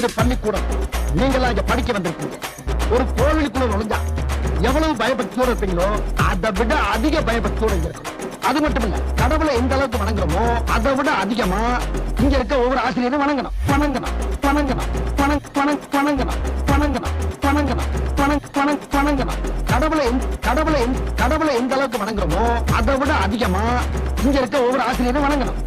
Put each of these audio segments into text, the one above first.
இது பள்ளிக்கூடம். நீங்களா இங்க படிக்க வந்திருக்கீங்க. ஒரு கோவிலுக்குள்ள நுழைஞ்சா எவ்வளவு பயபக்தியோட இருப்பீங்களோ அதை விட அதிக பயபக்தியோட இங்க இருக்கும். அது மட்டும் இல்ல, கடவுளை எந்த அளவுக்கு வணங்குறோமோ அதை விட அதிகமா இங்க இருக்க ஒவ்வொரு ஆசிரியரும் வணங்கணும் வணங்கணும் வணங்கணும் வணங்கணும் வணங்கணும் வணங்கணும் வணங்கணும். கடவுளை எந்த அளவுக்கு வணங்குறோமோ அதை விட அதிகமா இங்க இருக்க ஒவ்வொரு ஆசிரியரும் வணங்கணும்.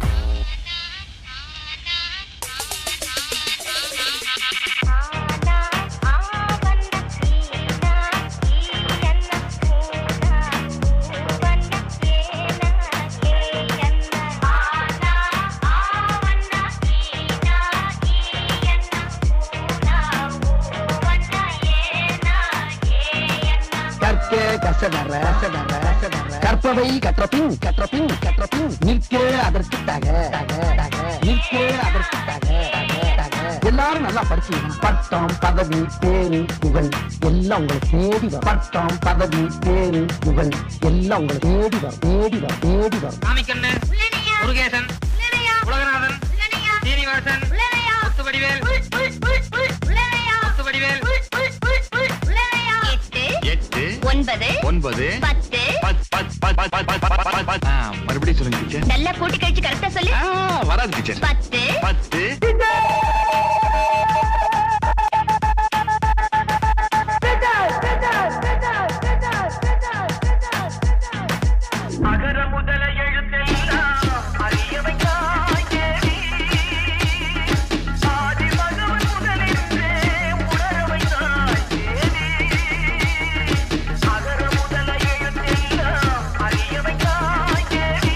கற்பவை கற்றபின் நிற்கே அதற்குத்தாக எல்லாரும் நல்லா படிச்சீங்க. பட்டம் பதவி பேரு புகழ் எல்லாம் உங்களை தேடி வரும். பட்டம் பதவி பேரு புகழ் எல்லாம் உங்களை தேடி வரும் தேடி வரும் தேடி வரும். சாமிக்கண்ணு, முருகேசன், உலகநாதன், சீனிவாசன், முத்துவடிவேல், முத்துவடிவேல். 8 9 10 மறுபடியும் சொல்லுங்க டீச்சர். நல்லா கூட்டி கழிச்சு கரெக்டா சொல்லு. வராது டீச்சர். 10 அகர முதல எழுத்தெல்லாம் அறியவையாய் தேவி, ஆதி பகவன் முதலிருந்தே உணரவையாய் தேவி. அகர முதல எழுத்தெல்லாம் அறியவையாய் தேவி.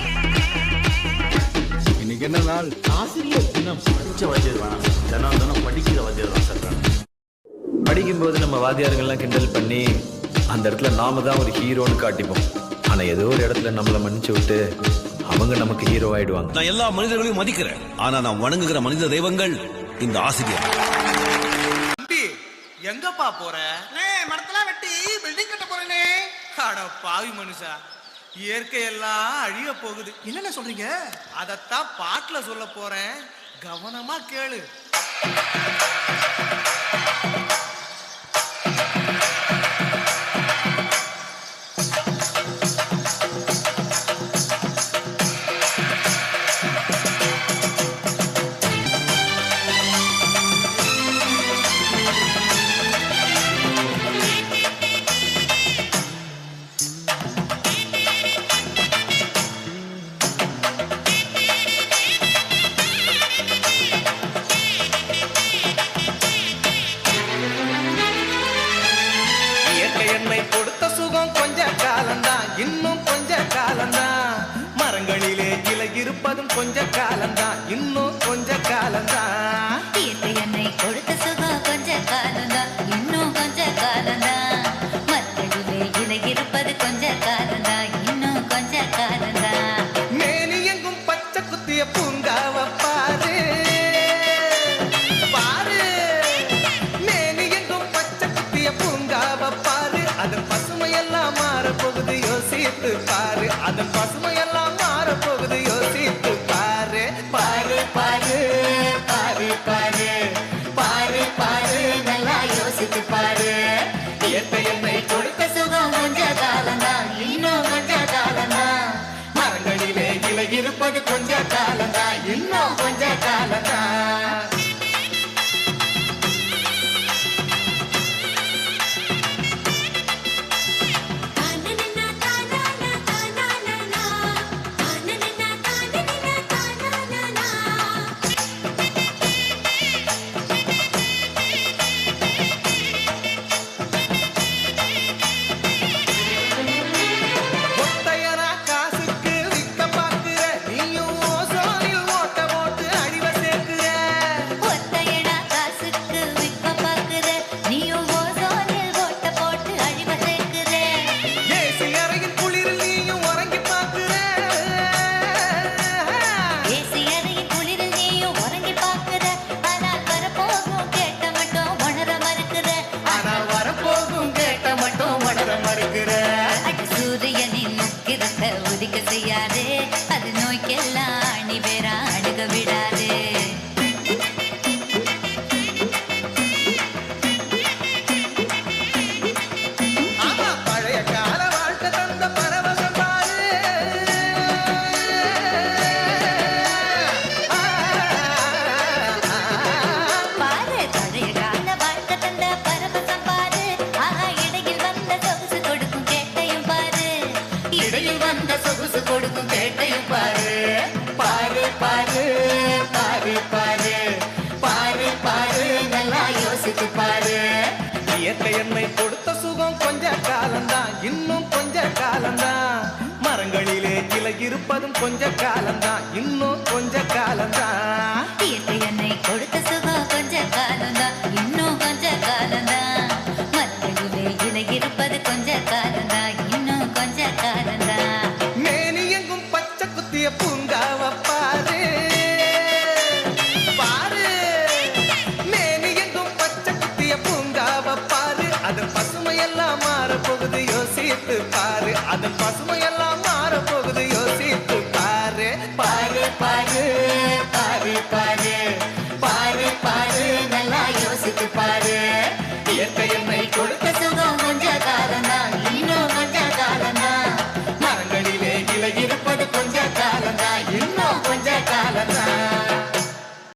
இன்னைக்கு என்ன நாள்? ஆசிரியர் தினம். படிச்ச வாத்தியார் வேணாம், தினம் படிக்கிற வாத்தியார் தான் சார். படிக்கும்போது நம்ம வாத்தியார்கள்லாம் கிண்டல் பண்ணி அந்த இடத்துல நாம தான் ஒரு ஹீரோன்னு காட்டிப்போம். ஆனா ஏதோ ஒரு இடத்துல நம்மள மன்னிச்சு விட்டு அவங்க நமக்கு ஹீரோ ஆயிடுவாங்க. நான் எல்லா மனிதர்களையும் மதிக்கிறேன், ஆனா நான் வணங்குகிற மனித தெய்வங்கள் இந்த ஆசிரியர். தம்பி எங்கப்பா போற? மரத்தெல்லாம் வெட்டி பில்டிங் கட்ட போறேனே. அட பாவி மனுஷா, இயற்கையெல்லாம் அழிய போகுது. என்னென்ன சொல்றீங்க? அதத்தான் பாட்டுல சொல்ல போறேன், கவனமா கேளு. என்னை கொடுத்த சுகம் கொஞ்ச காலம்தான், இன்னும் கொஞ்ச காலம்தான். மரங்களிலே இலை இருப்பதும் கொஞ்ச காலம்தான், இன்னும் கொஞ்ச காலம்தான். என்னை கொடுத்த சுகம் கொஞ்ச காலம்தான், இன்னும் கொஞ்ச காலம்தான். மரங்களிலே இலை இருப்பது கொஞ்ச காலம்தான், இன்னும் கொஞ்ச காலம்தான். மேனி எங்கும் பச்சை குத்திய பூங்காவ பாரு பாரு. மேனி எங்கும் பச்சை குத்திய பூங்காவ பாரு. அதன் பசுமையெல்லாம் மாறப்போகுது, யோசித்து பாரு. அதன் பசுமையெல்லாம் மாறப்போகுது, யோசித்து பாரு. பாரு பாரு பாரு பாரு பாரு பாரு, நல்லா யோசித்து பாரு. இயற்கை என்னை கொடுத்த சுகம் கொஞ்ச காலம்தான், இன்னும் கொஞ்ச காலம்தான். மரங்களிலே இலை இருப்பது கொஞ்ச காலம்தான், இன்னும் கொஞ்ச காலம்தான். ஒத்தையரா காசுக்கு விக்க பாக்குற, நீயும் ஓசோனில் ஓட்ட போட்டு அழிவ சேர்க்கிற. ஒத்தையடா காசுக்கு விற்க பார்க்கிற, நீயும் ஓசோனில் ஓட்ட போட்டு அழிவ சேர்க்கிற. ஏசி அறையின் குளிரில் நீயும் உறங்கி பாக்குற. ஏசி அறையின் குளிரில் நீயும் உறங்கி பார்க்கிற. ஆனால் வரப்போகும் கேட்ட மட்டும் உணர மறுக்கிற. ஆனா வரப்போகும் கேட்ட மட்டும் உணர மறுக்கிற. அடி சூரியனின் முக்கிரத்தை உதிக்க செய்யாதே, அது நோய்க்கெல்லாம் அணி வேற அணுக விடாதே. இலை இருப்பதும் கொஞ்ச காலம்தான், இன்னும் கொஞ்ச காலம்தான். இயற்கை என்னை கொடுத்த சுகம் கொஞ்ச காலம்தான், இன்னும் கொஞ்ச காலம்தான். மரத்தடியிலே இலை இருப்பது கொஞ்ச காலம்தான், இன்னும் கொஞ்ச காலம்தான். மேனி எங்கும் பச்சை குத்திய பூங்காவ பாரு பாரு, மேனி எங்கும் பச்சை குத்திய பூங்காவ பாரு. அதன் பசுமையெல்லாம் மாற போகுது, யோசித்து பாரு. அதன் பசுமையெல்லாம் மாற போகுது, யோசித்து பாரு. பாரு பாரு பாரு பாரு பாரு பாரு, நல்லா யோசித்து